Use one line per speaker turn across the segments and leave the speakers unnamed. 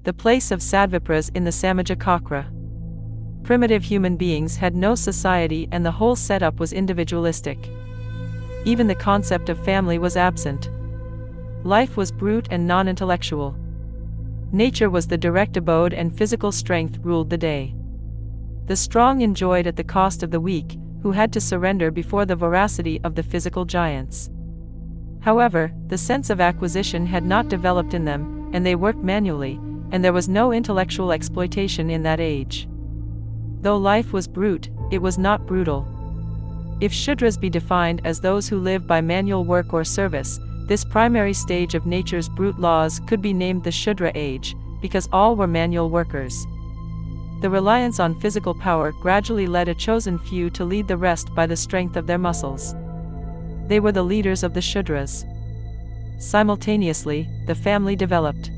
The place of Sadvipras in the Samaja Cakra. Primitive human beings had no society and the whole setup was individualistic. Even the concept of family was absent. Life was brute and non-intellectual. Nature was the direct abode and physical strength ruled the day. The strong enjoyed at the cost of the weak, who had to surrender before the voracity of the physical giants. However, the sense of acquisition had not developed in them, and they worked manually, and there was no intellectual exploitation in that age. Though life was brute, it was not brutal. If Shudras be defined as those who live by manual work or service, this primary stage of nature's brute laws could be named the Shudra age, because all were manual workers. The reliance on physical power gradually led a chosen few to lead the rest by the strength of their muscles. They were the leaders of the Shudras. Simultaneously, the family developed.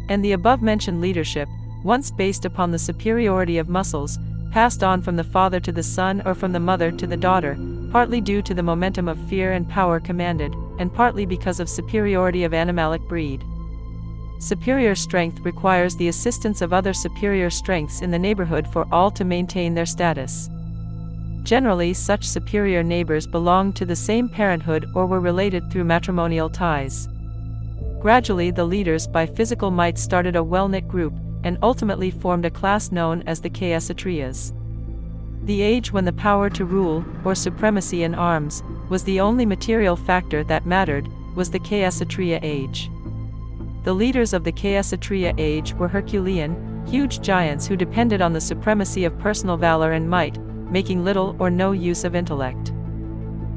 And the above-mentioned leadership, once based upon the superiority of muscles, passed on from the father to the son or from the mother to the daughter, partly due to the momentum of fear and power commanded, and partly because of superiority of animalic breed. Superior strength requires the assistance of other superior strengths in the neighborhood for all to maintain their status. Generally, such superior neighbors belonged to the same parenthood or were related through matrimonial ties. Gradually, the leaders by physical might started a well-knit group, and ultimately formed a class known as the Atriyas. The age when the power to rule, or supremacy in arms, was the only material factor that mattered, was the Atriya age. The leaders of the Atriya age were Herculean, huge giants who depended on the supremacy of personal valor and might, making little or no use of intellect.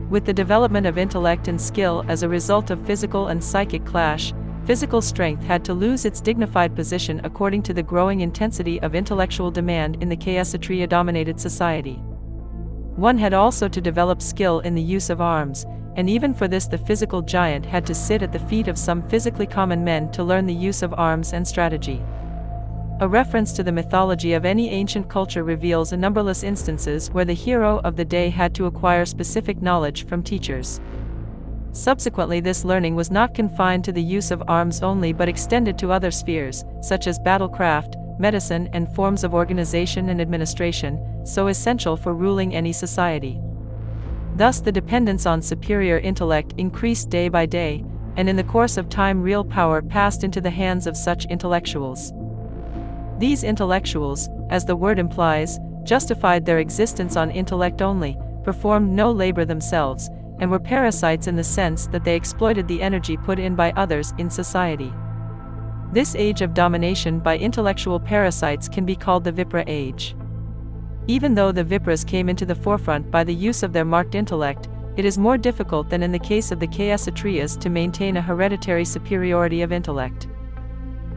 With the development of intellect and skill as a result of physical and psychic clash, physical strength had to lose its dignified position according to the growing intensity of intellectual demand in the Atriya-dominated society. One had also to develop skill in the use of arms, and even for this the physical giant had to sit at the feet of some physically common men to learn the use of arms and strategy. A reference to the mythology of any ancient culture reveals numberless instances where the hero of the day had to acquire specific knowledge from teachers. Subsequently, this learning was not confined to the use of arms only but extended to other spheres, such as battlecraft, medicine and forms of organization and administration, so essential for ruling any society. Thus the dependence on superior intellect increased day by day, and in the course of time real power passed into the hands of such intellectuals. These intellectuals, as the word implies, justified their existence on intellect only, performed no labor themselves, and were parasites in the sense that they exploited the energy put in by others in society. This age of domination by intellectual parasites can be called the Vipra age. Even though the Vipras came into the forefront by the use of their marked intellect, it is more difficult than in the case of the Atriyas to maintain a hereditary superiority of intellect.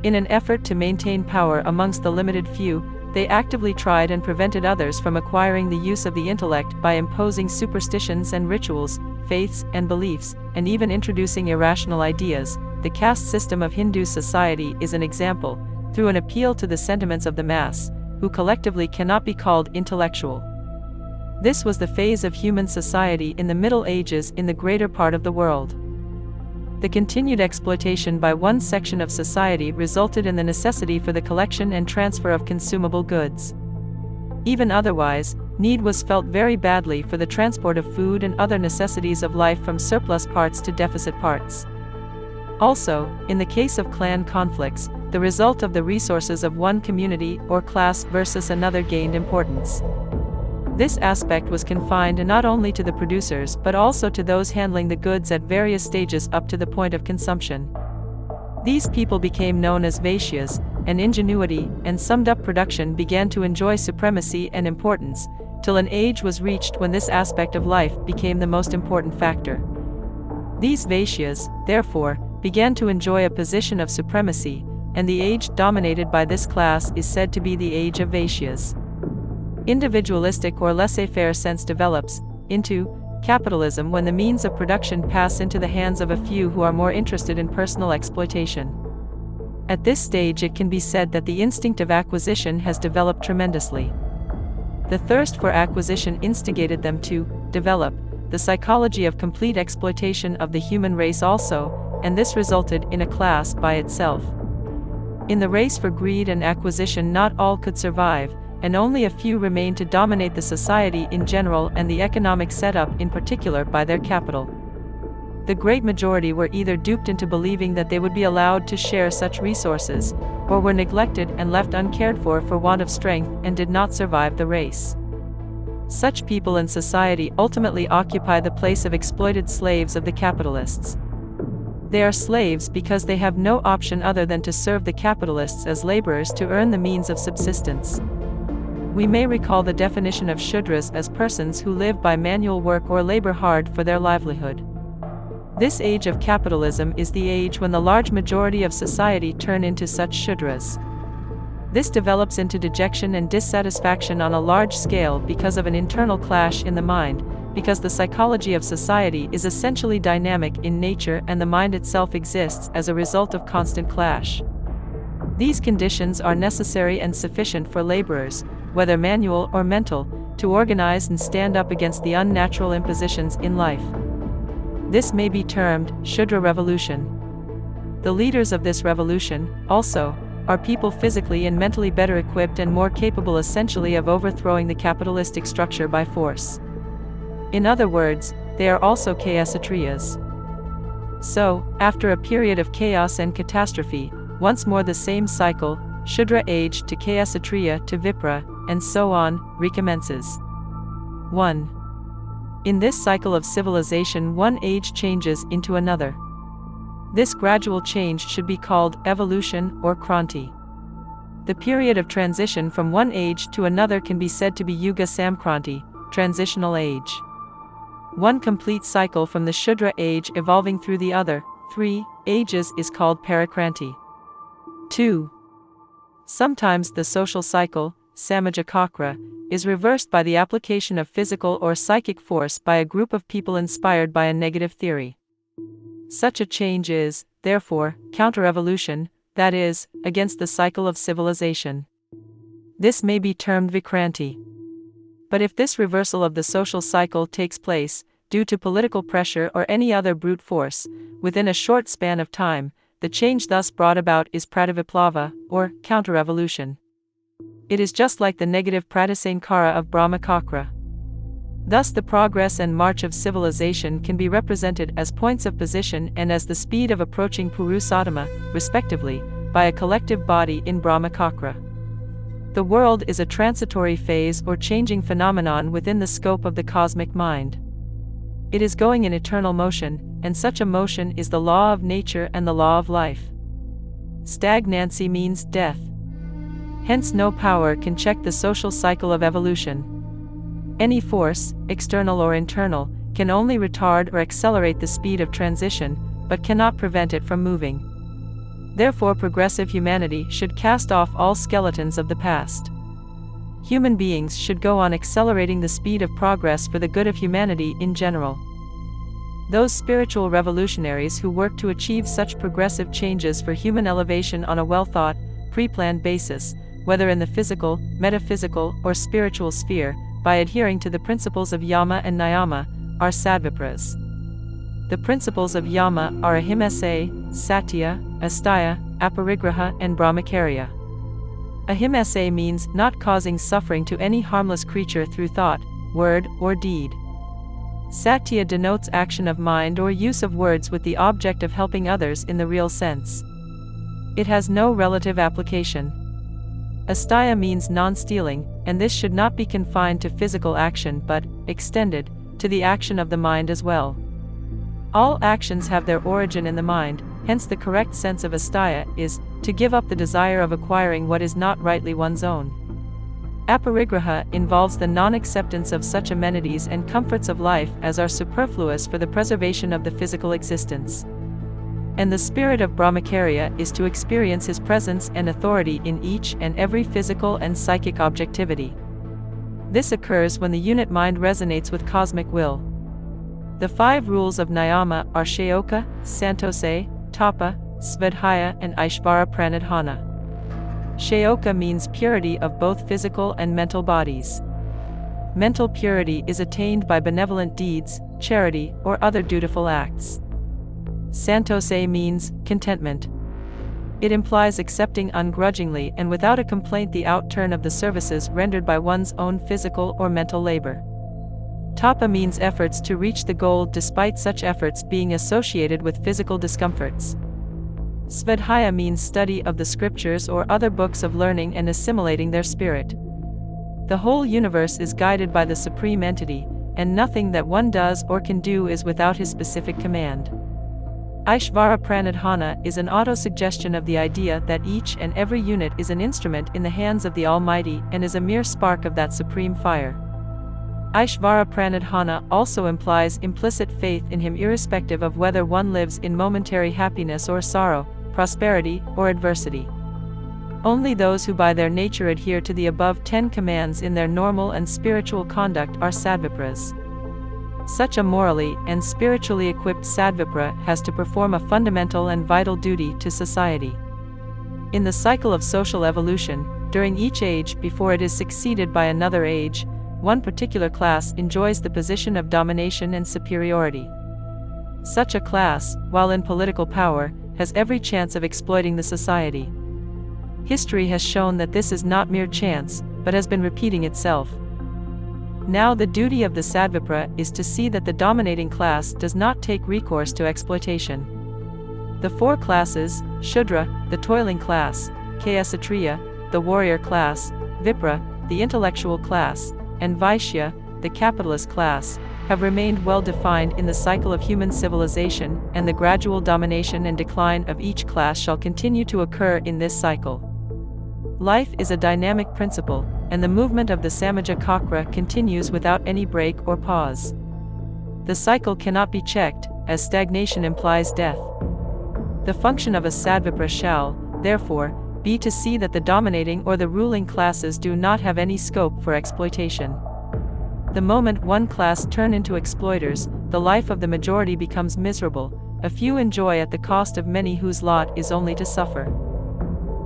In an effort to maintain power amongst the limited few, they actively tried and prevented others from acquiring the use of the intellect by imposing superstitions and rituals, faiths and beliefs, and even introducing irrational ideas. The caste system of Hindu society is an example, through an appeal to the sentiments of the mass, who collectively cannot be called intellectual. This was the phase of human society in the Middle Ages in the greater part of the world. The continued exploitation by one section of society resulted in the necessity for the collection and transfer of consumable goods. Even otherwise, need was felt very badly for the transport of food and other necessities of life from surplus parts to deficit parts. Also, in the case of clan conflicts, the result of the resources of one community or class versus another gained importance. This aspect was confined not only to the producers but also to those handling the goods at various stages up to the point of consumption. These people became known as vaeshyas, and ingenuity and summed-up production began to enjoy supremacy and importance, till an age was reached when this aspect of life became the most important factor. These vaeshyas, therefore, began to enjoy a position of supremacy, and the age dominated by this class is said to be the age of vaeshyas. Individualistic or laissez-faire sense develops into capitalism when the means of production pass into the hands of a few who are more interested in personal exploitation. At this stage it can be said that the instinct of acquisition has developed tremendously. The thirst for acquisition instigated them to develop the psychology of complete exploitation of the human race also, and this resulted in a class by itself. In the race for greed and acquisition, not all could survive, and only a few remained to dominate the society in general and the economic setup in particular by their capital. The great majority were either duped into believing that they would be allowed to share such resources, or were neglected and left uncared for want of strength and did not survive the race. Such people in society ultimately occupy the place of exploited slaves of the capitalists. They are slaves because they have no option other than to serve the capitalists as laborers to earn the means of subsistence. We may recall the definition of Shudras as persons who live by manual work or labor hard for their livelihood. This age of capitalism is the age when the large majority of society turn into such Shudras. This develops into dejection and dissatisfaction on a large scale because of an internal clash in the mind, because the psychology of society is essentially dynamic in nature and the mind itself exists as a result of constant clash. These conditions are necessary and sufficient for laborers, whether manual or mental, to organize and stand up against the unnatural impositions in life. This may be termed Shudra revolution. The leaders of this revolution, also, are people physically and mentally better equipped and more capable essentially of overthrowing the capitalistic structure by force. In other words, they are also chaos atriyas. So, after a period of chaos and catastrophe, once more the same cycle, Shudra age to chaos atriya to vipra, and so on, recommences. 1. In this cycle of civilization, one age changes into another. This gradual change should be called evolution or kranti. The period of transition from one age to another can be said to be yuga samkranti, transitional age. One complete cycle from the Shudra age evolving through the other, 3, ages is called parakranti. 2. Sometimes the social cycle, samaja Cakra, is reversed by the application of physical or psychic force by a group of people inspired by a negative theory. Such a change is, therefore, counter-evolution, that is, against the cycle of civilization. This may be termed vikranti. But if this reversal of the social cycle takes place, due to political pressure or any other brute force, within a short span of time, the change thus brought about is prativiplava, or counter-evolution. It is just like the negative P.R.SARKAR of Brahma Cakra. Thus the progress and march of civilization can be represented as points of position and as the speed of approaching Purusottama, respectively, by a collective body in Brahma Cakra. The world is a transitory phase or changing phenomenon within the scope of the cosmic mind. It is going in eternal motion, and such a motion is the law of nature and the law of life. Stagnancy means death. Hence no power can check the social cycle of evolution. Any force, external or internal, can only retard or accelerate the speed of transition, but cannot prevent it from moving. Therefore progressive humanity should cast off all skeletons of the past. Human beings should go on accelerating the speed of progress for the good of humanity in general. Those spiritual revolutionaries who work to achieve such progressive changes for human elevation on a well-thought, pre-planned basis, whether in the physical, metaphysical, or spiritual sphere, by adhering to the principles of yama and niyama, are Sadvipras. The principles of yama are ahimsa, satya, asteya, aparigraha, and brahmacharya. Ahimsa means not causing suffering to any harmless creature through thought, word, or deed. Satya denotes action of mind or use of words with the object of helping others in the real sense. It has no relative application. Asteya means non-stealing, and this should not be confined to physical action but, extended, to the action of the mind as well. All actions have their origin in the mind, hence the correct sense of asteya is, to give up the desire of acquiring what is not rightly one's own. Aparigraha involves the non-acceptance of such amenities and comforts of life as are superfluous for the preservation of the physical existence. And the spirit of brahmacharya is to experience his presence and authority in each and every physical and psychic objectivity. This occurs when the unit mind resonates with cosmic will. The 5 rules of niyama are shayoka, santose, tapa, svadhyaya, and aishvara pranidhana. Shayoka means purity of both physical and mental bodies. Mental purity is attained by benevolent deeds, charity, or other dutiful acts. Santose means contentment. It implies accepting ungrudgingly and without a complaint the outturn of the services rendered by one's own physical or mental labor. Tapa means efforts to reach the goal despite such efforts being associated with physical discomforts. Svadhyaya means study of the scriptures or other books of learning and assimilating their spirit. The whole universe is guided by the Supreme Entity, and nothing that one does or can do is without his specific command. Aishvara Pranadhana is an auto-suggestion of the idea that each and every unit is an instrument in the hands of the Almighty and is a mere spark of that supreme fire. Aishvara Pranadhana also implies implicit faith in him irrespective of whether one lives in momentary happiness or sorrow, prosperity or adversity. Only those who by their nature adhere to the above 10 commands in their normal and spiritual conduct are Sadvipras. Such a morally and spiritually equipped Sadvipra has to perform a fundamental and vital duty to society. In the cycle of social evolution, during each age before it is succeeded by another age, one particular class enjoys the position of domination and superiority. Such a class, while in political power, has every chance of exploiting the society. History has shown that this is not mere chance, but has been repeating itself. Now the duty of the Sadvipra is to see that the dominating class does not take recourse to exploitation. The four classes, Shudra, the toiling class, Atriya, the warrior class, Vipra, the intellectual class, and Vaeshya, the capitalist class, have remained well defined in the cycle of human civilization, and the gradual domination and decline of each class shall continue to occur in this cycle. Life is a dynamic principle, and the movement of the Samaja Cakra continues without any break or pause. The cycle cannot be checked, as stagnation implies death. The function of a Sadvipra shall, therefore, be to see that the dominating or the ruling classes do not have any scope for exploitation. The moment one class turn into exploiters, the life of the majority becomes miserable, a few enjoy at the cost of many whose lot is only to suffer.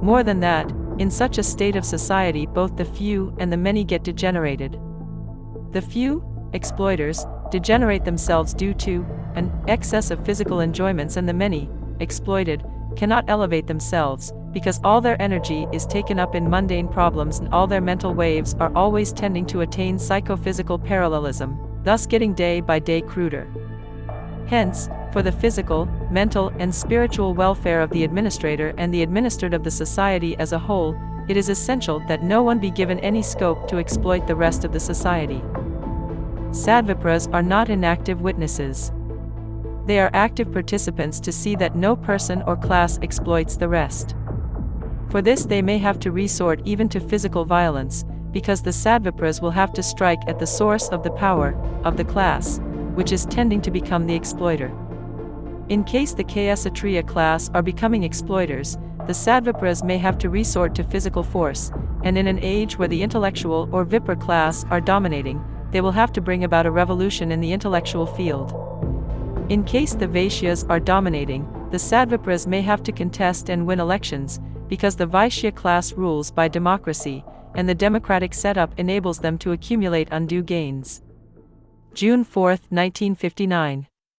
More than that, in such a state of society both the few and the many get degenerated. The few, exploiters, degenerate themselves due to an excess of physical enjoyments, and the many, exploited, cannot elevate themselves, because all their energy is taken up in mundane problems and all their mental waves are always tending to attain psychophysical parallelism, thus getting day by day cruder. Hence, for the physical, mental, and spiritual welfare of the administrator and the administered of the society as a whole, it is essential that no one be given any scope to exploit the rest of the society. Sadvipras are not inactive witnesses. They are active participants to see that no person or class exploits the rest. For this they may have to resort even to physical violence, because the Sadvipras will have to strike at the source of the power of the class, which is tending to become the exploiter. In case the atriya class are becoming exploiters, the Sadvipras may have to resort to physical force, and in an age where the intellectual or vipra class are dominating, they will have to bring about a revolution in the intellectual field. In case the vaeshyas are dominating, the Sadvipras may have to contest and win elections, because the vaeshya class rules by democracy, and the democratic setup enables them to accumulate undue gains. June 4, 1959.